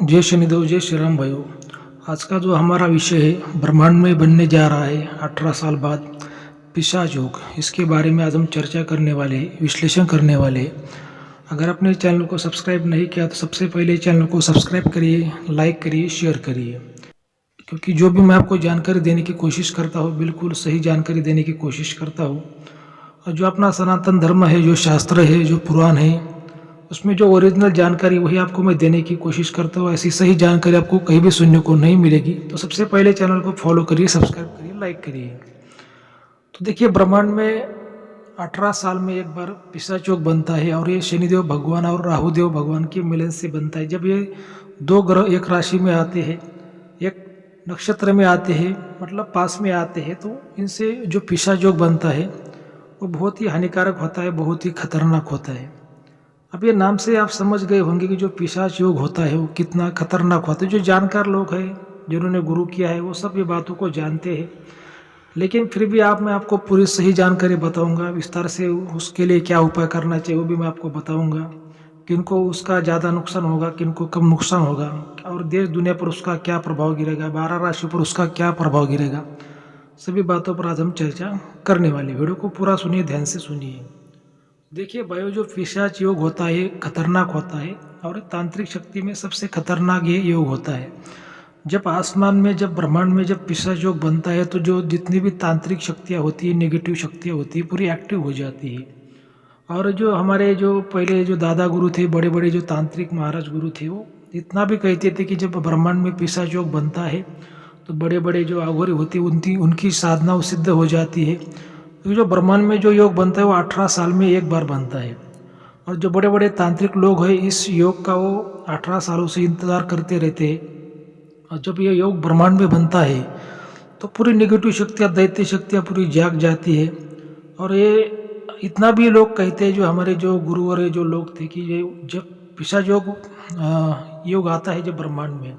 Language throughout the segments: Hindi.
जय शनिदेव, जय श्री राम भाइयों। आज का जो हमारा विषय है ब्रह्मांड में बनने जा रहा है 18 साल बाद पिशाच योग। इसके बारे में आज हम चर्चा करने वाले हैं, विश्लेषण करने वाले हैं। अगर आपने चैनल को सब्सक्राइब नहीं किया तो सबसे पहले चैनल को सब्सक्राइब करिए, लाइक करिए, शेयर करिए, क्योंकि जो भी मैं आपको जानकारी देने की कोशिश करता हूँ बिल्कुल सही जानकारी देने की कोशिश करता हूँ। और जो अपना सनातन धर्म है, जो शास्त्र है, जो पुराण है, उसमें जो ओरिजिनल जानकारी वही आपको मैं देने की कोशिश करता हूँ। ऐसी सही जानकारी आपको कहीं भी सुनने को नहीं मिलेगी। तो सबसे पहले चैनल को फॉलो करिए, सब्सक्राइब करिए, लाइक करिए। तो देखिए, ब्रह्मांड में 18 साल में एक बार पिशाच योग बनता है और ये शनिदेव भगवान और राहुदेव भगवान के मिलन से बनता है। जब ये दो ग्रह एक राशि में आते हैं, एक नक्षत्र में आते हैं, मतलब पास में आते हैं, तो इनसे जो पिशाच योग बनता है वो बहुत ही हानिकारक होता है, बहुत ही खतरनाक होता है। अब ये नाम से आप समझ गए होंगे कि जो पिशाच योग होता है वो कितना खतरनाक होता है। जो जानकार लोग हैं, जिन्होंने गुरु किया है, वो सब ये बातों को जानते हैं। लेकिन फिर भी मैं आपको पूरी सही जानकारी बताऊंगा विस्तार से। उसके लिए क्या उपाय करना चाहिए वो भी मैं आपको बताऊंगा। किनको उसका ज़्यादा नुकसान होगा, किनको कम नुकसान होगा, और देश दुनिया पर उसका क्या प्रभाव गिरेगा, 12 राशि पर उसका क्या प्रभाव गिरेगा, सभी बातों पर आज हम चर्चा करने वाले। वीडियो को पूरा सुनिए, ध्यान से सुनिए। देखिए भाइयों, जो पिशाच योग होता है खतरनाक होता है और तांत्रिक शक्ति में सबसे खतरनाक ये योग होता है। जब आसमान में, जब ब्रह्मांड में जब पिशाच योग बनता है तो जो जितनी भी तांत्रिक शक्तियाँ होती है, नेगेटिव शक्तियाँ होती है, पूरी एक्टिव हो जाती है। और जो हमारे जो पहले जो दादा गुरु थे, बड़े बड़े जो तांत्रिक महाराज गुरु थे, वो इतना भी कहते थे कि जब ब्रह्मांड में पिशाच योग बनता है तो बड़े बड़े जो अघोरी होती है उनकी साधना सिद्ध हो जाती है। क्योंकि जो ब्रह्मांड में जो योग बनता है वो 18 साल में एक बार बनता है। और जो बड़े बड़े तांत्रिक लोग हैं इस योग का वो 18 सालों से इंतज़ार करते रहते हैं। और जब ये योग ब्रह्मांड में बनता है तो पूरी नेगेटिव शक्तियाँ, दैत्य शक्तियाँ पूरी जाग जाती है। और ये इतना भी लोग कहते हैं, जो हमारे जो गुरुवर जो लोग थे, कि ये जब पिशाच योग आता है जब ब्रह्मांड में,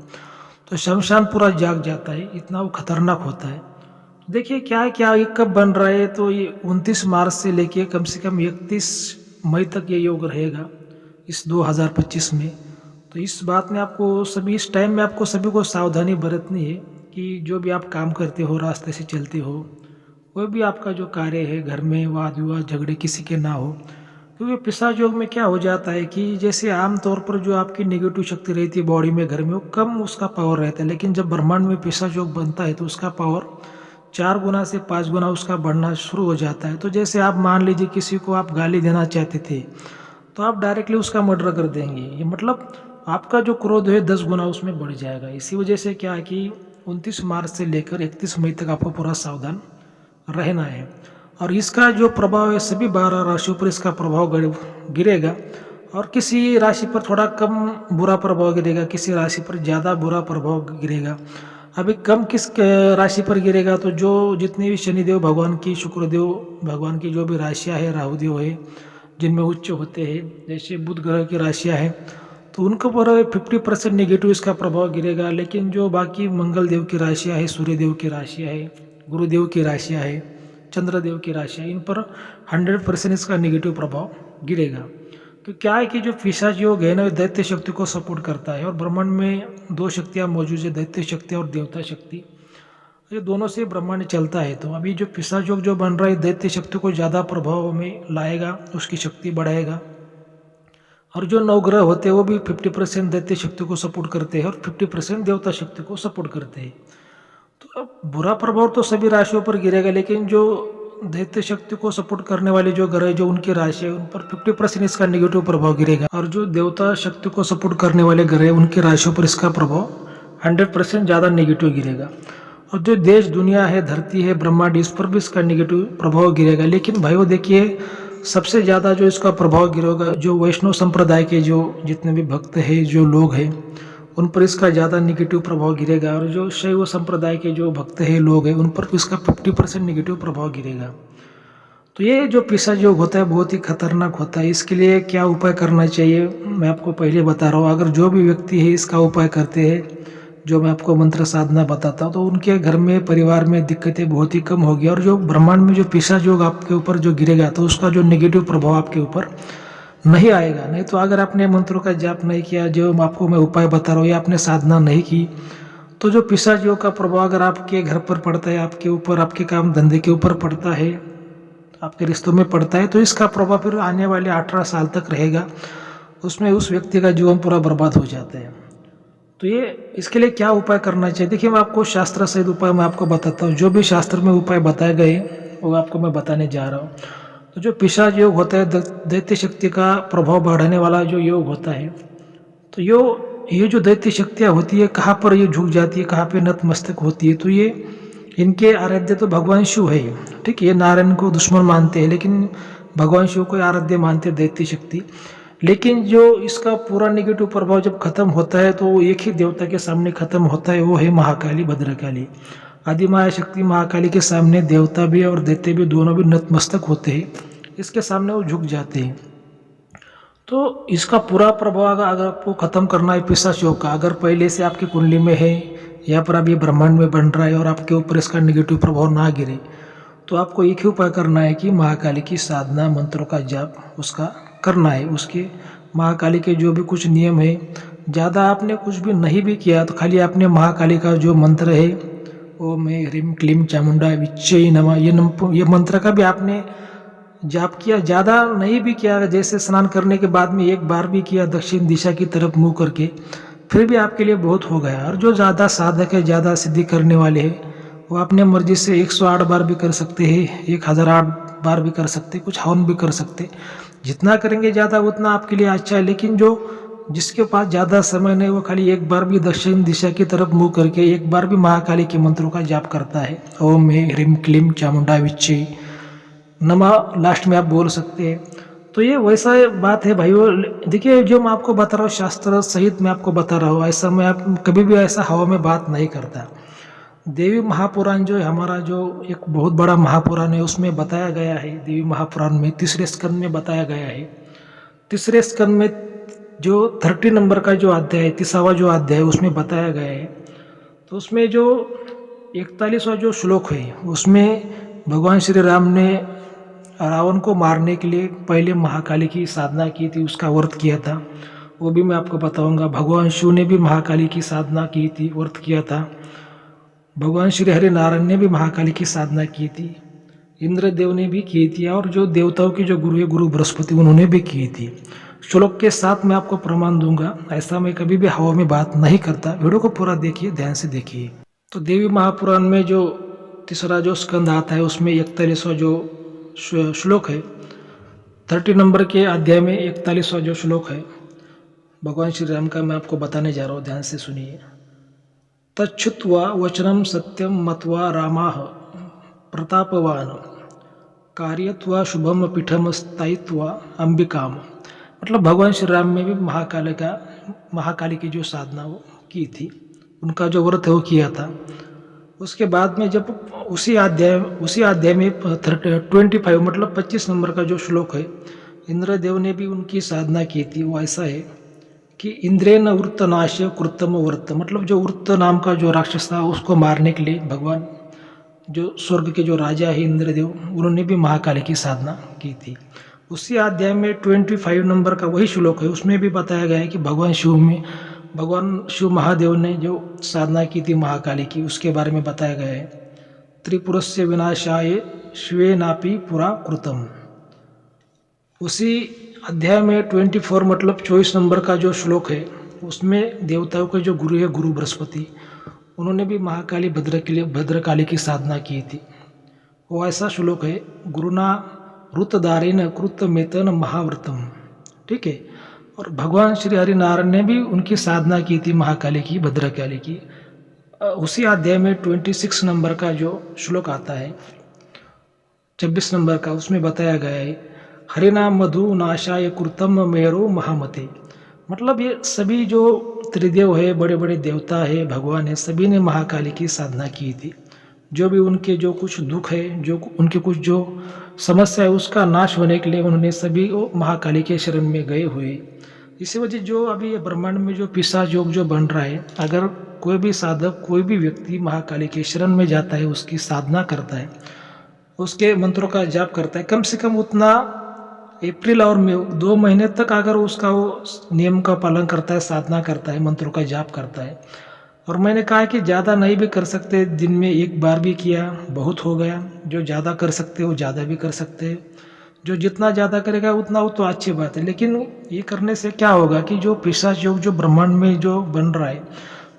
तो शमशान पूरा जाग जाता है, इतना वो खतरनाक होता है। देखिए क्या है, क्या ये कब बन रहा है, तो ये 29 मार्च से लेके कम से कम 31 मई तक ये योग रहेगा इस 2025 में। तो इस बात में आपको सभी, इस टाइम में आपको सभी को सावधानी बरतनी है कि जो भी आप काम करते हो, रास्ते से चलते हो, कोई भी आपका जो कार्य है, घर में वाद विवाद झगड़े किसी के ना हो। क्योंकि पिशाच योग में क्या हो जाता है कि जैसे आमतौर पर जो आपकी नेगेटिव शक्ति रहती है बॉडी में, घर में, वो कम उसका पावर रहता है। लेकिन जब ब्रह्मांड में पिशाच योग बनता है तो उसका पावर 4 गुना से 5 गुना उसका बढ़ना शुरू हो जाता है। तो जैसे आप मान लीजिए किसी को आप गाली देना चाहते थे तो आप डायरेक्टली उसका मर्डर कर देंगे। ये मतलब आपका जो क्रोध है 10 गुना उसमें बढ़ जाएगा। इसी वजह से क्या है कि 29 मार्च से लेकर 31 मई तक आपको पूरा सावधान रहना है। और इसका जो प्रभाव है सभी 12 राशियों पर इसका प्रभाव गिरेगा। और किसी राशि पर थोड़ा कम बुरा प्रभाव गिरेगा, किसी राशि पर ज़्यादा बुरा प्रभाव गिरेगा। अभी कम किस राशि पर गिरेगा, तो जो जितनी भी शनिदेव भगवान की, शुक्रदेव भगवान की जो भी राशियाँ है, राहुदेव है, जिनमें उच्च होते हैं, जैसे बुध ग्रह की राशियाँ हैं, तो उनके पर 50% नेगेटिव इसका प्रभाव गिरेगा। लेकिन जो बाकी मंगल देव की राशियाँ है, सूर्यदेव की राशियाँ है, गुरुदेव की राशियाँ है, चंद्रदेव की राशियाँ, इन पर 100% इसका नेगेटिव प्रभाव गिरेगा। तो क्या है कि जो पिशाच योग है ना, दैत्य शक्ति को सपोर्ट करता है। और ब्रह्मांड में 2 शक्तियाँ मौजूद है, दैत्य शक्ति और देवता शक्ति। ये दोनों से ब्रह्मांड चलता है। तो अभी जो पिशाच योग जो बन रहा है दैत्य शक्ति को ज़्यादा प्रभाव में लाएगा, उसकी शक्ति बढ़ाएगा। और जो नवग्रह होते हैं वो भी 50% दैत्य शक्ति को सपोर्ट करते हैं और 50% देवता शक्ति को सपोर्ट करते हैं। तो अब बुरा प्रभाव तो सभी राशियों पर गिरेगा, लेकिन जो दैत्य शक्ति को सपोर्ट करने वाले जो ग्रह जो उनकी राशि है उन पर 50% इसका नेगेटिव प्रभाव गिरेगा। और जो देवता शक्ति को सपोर्ट करने वाले ग्रह उनकी राशियों पर इसका प्रभाव 100% ज़्यादा नेगेटिव गिरेगा। और जो देश दुनिया है, धरती है, ब्रह्मांड, इस पर भी इसका नेगेटिव प्रभाव गिरेगा। लेकिन भाइयों देखिए, सबसे ज़्यादा जो इसका प्रभाव गिरेगा जो वैष्णव संप्रदाय के जो जितने भी भक्त हैं, जो लोग हैं, उन पर इसका ज़्यादा नेगेटिव प्रभाव गिरेगा। और जो शैव संप्रदाय के जो भक्त हैं, लोग हैं, उन पर इसका 50% नेगेटिव प्रभाव गिरेगा। तो ये जो पिशाच योग होता है बहुत ही खतरनाक होता है। इसके लिए क्या उपाय करना चाहिए मैं आपको पहले बता रहा हूँ। अगर जो भी व्यक्ति है इसका उपाय करते हैं, जो मैं आपको मंत्र साधना बताता हूँ, तो उनके घर में, परिवार में दिक्कतें बहुत ही कम होगी। और जो ब्रह्मांड में जो पिशाच योग आपके ऊपर जो गिरेगा तो उसका जो नेगेटिव प्रभाव आपके ऊपर नहीं आएगा। नहीं तो अगर आपने मंत्रों का जाप नहीं किया, जो आपको मैं उपाय बता रहा हूँ, या आपने साधना नहीं की, तो जो पिशाच योग का प्रभाव अगर आपके घर पर पड़ता है, आपके ऊपर, आपके काम धंधे के ऊपर पड़ता है, आपके रिश्तों में पड़ता है, तो इसका प्रभाव फिर आने वाले 18 साल तक रहेगा। उसमें उस व्यक्ति का जीवन पूरा बर्बाद हो जाता है। तो ये इसके लिए क्या उपाय करना चाहिए? देखिए, मैं आपको शास्त्र सहित उपाय मैं आपको बताता हूँ। जो भी शास्त्र में उपाय बताए गए वो आपको मैं बताने जा रहा हूँ। तो जो पिशाच योग होता है, दैत्य शक्ति का प्रभाव बढ़ाने वाला जो योग होता है, तो ये जो दैत्य शक्तियाँ होती है, कहाँ पर ये झुक जाती है, कहाँ पे नतमस्तक होती है? तो ये इनके आराध्य तो भगवान शिव है। ठीक है, ये नारायण को दुश्मन मानते हैं, लेकिन भगवान शिव को आराध्य मानते हैं, दैत्य शक्ति। लेकिन जो इसका पूरा नेगेटिव प्रभाव जब खत्म होता है, तो एक ही देवता के सामने खत्म होता है, वो है महाकाली, भद्रकाली। आदि माया शक्ति महाकाली के सामने देवता भी और दैत्य भी दोनों भी नतमस्तक होते हैं। इसके सामने वो झुक जाते हैं। तो इसका पूरा प्रभाव अगर आपको खत्म करना है पिशाच योग का, अगर पहले से आपकी कुंडली में है या पर अब ये ब्रह्मांड में बन रहा है और आपके ऊपर इसका नेगेटिव प्रभाव ना गिरे, तो आपको एक ही उपाय करना है कि महाकाली की साधना, मंत्रों का जाप उसका करना है। उसके महाकाली के जो भी कुछ नियम है, ज़्यादा आपने कुछ भी नहीं भी किया, तो खाली आपने महाकाली का जो मंत्र है, ओम ह्रीम क्लीम चामुंडा विच्चे नमः, ये मंत्र का भी आपने जाप किया, ज़्यादा नहीं भी किया, जैसे स्नान करने के बाद में एक बार भी किया दक्षिण दिशा की तरफ मुँह करके, फिर भी आपके लिए बहुत हो गया। और जो ज़्यादा साधक है, ज़्यादा सिद्धि करने वाले हैं, वो अपने मर्जी से 108 बार भी कर सकते हैं, 1008 बार भी कर सकते, कुछ हवन भी कर सकते। जितना करेंगे ज़्यादा उतना आपके लिए अच्छा है। लेकिन जो जिसके पास ज़्यादा समय नहीं, वो खाली एक बार भी दक्षिण दिशा की तरफ मुँह करके एक बार भी महाकाली के मंत्रों का जाप करता है, ओम ह्रीम क्लीम चामुंडा विच्चे नमा लास्ट में आप बोल सकते हैं। तो ये वैसा बात है भाइयों। देखिए, जो मैं आपको बता रहा हूँ शास्त्र सहित मैं आपको बता रहा हूँ, ऐसा मैं आप कभी भी ऐसा हवा में बात नहीं करता। देवी महापुराण जो है हमारा, जो एक बहुत बड़ा महापुराण है, उसमें बताया गया है। देवी महापुराण में 3रे स्कंद में बताया गया है। 3रे स्कंद में जो 30 नंबर का जो अध्याय है, 30वां जो अध्याय है, उसमें बताया गया है। तो उसमें जो 41वां जो श्लोक है, उसमें भगवान श्री राम ने रावण को मारने के लिए पहले महाकाली की साधना की थी, उसका व्रत किया था। वो भी मैं आपको बताऊंगा। भगवान शिव ने भी महाकाली की साधना की थी, व्रत किया था। भगवान श्री हरि नारायण ने भी महाकाली की साधना की थी, इंद्रदेव ने भी की थी, और जो देवताओं के जो गुरु है, गुरु बृहस्पति, उन्होंने भी की थी। श्लोक के साथ मैं आपको प्रमाण दूंगा। ऐसा मैं कभी भी हवा में बात नहीं करता। वीडियो को पूरा देखिए, ध्यान से देखिए। तो देवी महापुराण में जो 3रा जो स्कंद आता है, उसमें 41वां जो श्लोक है, 30 नंबर के अध्याय में 41वां जो श्लोक है भगवान श्री राम का, मैं आपको बताने जा रहा हूँ, ध्यान से सुनिए। तच्छ्रुत्वा वचनम सत्यम मत्वा रामाः प्रतापवान कार्यत्वा शुभम पीठम स्थायित्वा अंबिकाम। मतलब भगवान श्री राम में भी महाकाली की जो साधना वो की थी, उनका जो व्रत है वो किया था। उसके बाद में जब उसी अध्याय में 25 मतलब 25 नंबर का जो श्लोक है, इंद्रदेव ने भी उनकी साधना की थी। वो ऐसा है कि इंद्रेन वृत्तनाश कृतम व्रत, मतलब जो वृत्त नाम का जो राक्षस था, उसको मारने के लिए भगवान जो स्वर्ग के जो राजा है इंद्रदेव, उन्होंने भी महाकाली की साधना की थी। उसी अध्याय में 25 नंबर का वही श्लोक है, उसमें भी बताया गया है कि भगवान शिव महादेव ने जो साधना की थी महाकाली की, उसके बारे में बताया गया है। त्रिपुरस्य विनाशाय शिवेनापि पुरा कृतम। उसी अध्याय में 24 मतलब 24 नंबर का जो श्लोक है, उसमें देवताओं के जो गुरु है, गुरु बृहस्पति, उन्होंने भी महाकाली भद्रकाली की साधना की थी। वो ऐसा श्लोक है, गुरुना ऋतदारेन कृतमेतन महाव्रतम। ठीक है। और भगवान श्री हरि नारायण ने भी उनकी साधना की थी महाकाली की, भद्रकाली की। उसी अध्याय में 26 नंबर का जो श्लोक आता है, 26 नंबर का, उसमें बताया गया है, हरिनाम मधु नाशाय कृतम मेरो महामते। मतलब ये सभी जो त्रिदेव है, बड़े बड़े देवता है, भगवान है, सभी ने महाकाली की साधना की थी। जो भी उनके जो कुछ दुख है, जो उनके कुछ जो समस्या है, उसका नाश होने के लिए उन्होंने सभी महाकाली के शरण में गए हुए। इसी वजह जो अभी ये ब्रह्मांड में जो पिशाच योग जो बन रहा है, अगर कोई भी साधक, कोई भी व्यक्ति महाकाली के शरण में जाता है, उसकी साधना करता है, उसके मंत्रों का जाप करता है, कम से कम उतना अप्रैल और मई 2 महीने तक अगर उसका वो नियम का पालन करता है, साधना करता है, मंत्रों का जाप करता है। और मैंने कहा कि ज़्यादा नहीं भी कर सकते, दिन में एक बार भी किया बहुत हो गया। जो ज़्यादा कर सकते हो ज़्यादा भी कर सकते हैं, जो जितना ज़्यादा करेगा उतना वो तो अच्छी बात है। लेकिन ये करने से क्या होगा कि जो पिशाच योग जो ब्रह्मांड में जो बन रहा है,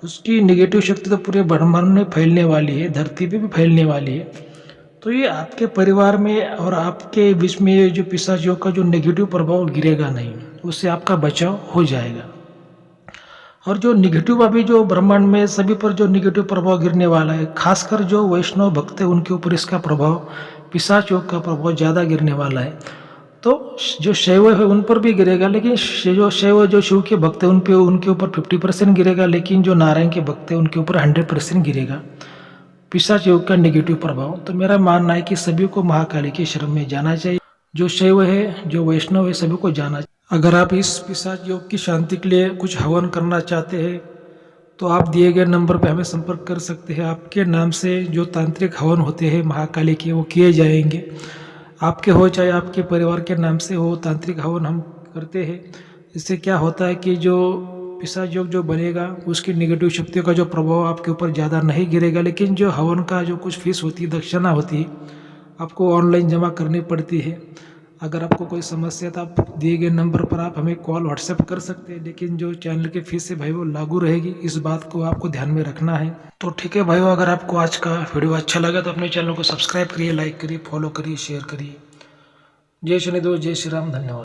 उसकी नेगेटिव शक्ति तो पूरे ब्रह्मांड में फैलने वाली है, धरती पे भी फैलने वाली है। तो ये आपके परिवार में और आपके बीच में ये जो पिशाच योग का जो नेगेटिव प्रभाव गिरेगा नहीं, उससे आपका बचाव हो जाएगा। और जो निगेटिव अभी जो ब्रह्मांड में सभी पर जो निगेटिव प्रभाव गिरने वाला है, खासकर जो वैष्णव भक्त है उनके ऊपर इसका प्रभाव, पिशाच योग का प्रभाव ज़्यादा गिरने वाला है। तो जो शैव है उन पर भी गिरेगा, लेकिन जो शैव जो शिव के भक्त है उन पे उनके ऊपर 50% गिरेगा, लेकिन जो नारायण के भक्त है उनके ऊपर 100% गिरेगा पिशाच योग का नेगेटिव प्रभाव। तो मेरा मानना है कि सभी को महाकाली के शरण में जाना चाहिए। जो शैव है, जो वैष्णव है, सभी को जाना चाहिए। अगर आप इस पिशाच योग की शांति के लिए कुछ हवन करना चाहते हैं तो आप दिए गए नंबर पर हमें संपर्क कर सकते हैं। आपके नाम से जो तांत्रिक हवन होते हैं महाकाली के, वो किए जाएंगे। आपके हो चाहे आपके परिवार के नाम से हो, तांत्रिक हवन हम करते हैं। इससे क्या होता है कि जो पिशाच योग जो बनेगा उसकी निगेटिव शक्तियों का जो प्रभाव आपके ऊपर ज़्यादा नहीं गिरेगा। लेकिन जो हवन का जो कुछ फीस होती है, दक्षिणा होती है, आपको ऑनलाइन जमा करनी पड़ती है। अगर आपको कोई समस्या है तो आप दिए गए नंबर पर आप हमें कॉल व्हाट्सएप कर सकते हैं। लेकिन जो चैनल की फीस है भाई वो लागू रहेगी, इस बात को आपको ध्यान में रखना है। तो ठीक है भाइयों, अगर आपको आज का वीडियो अच्छा लगा तो अपने चैनल को सब्सक्राइब करिए, लाइक करिए, फॉलो करिए, शेयर करिए। जय शनिदेव, जय श्री राम, धन्यवाद।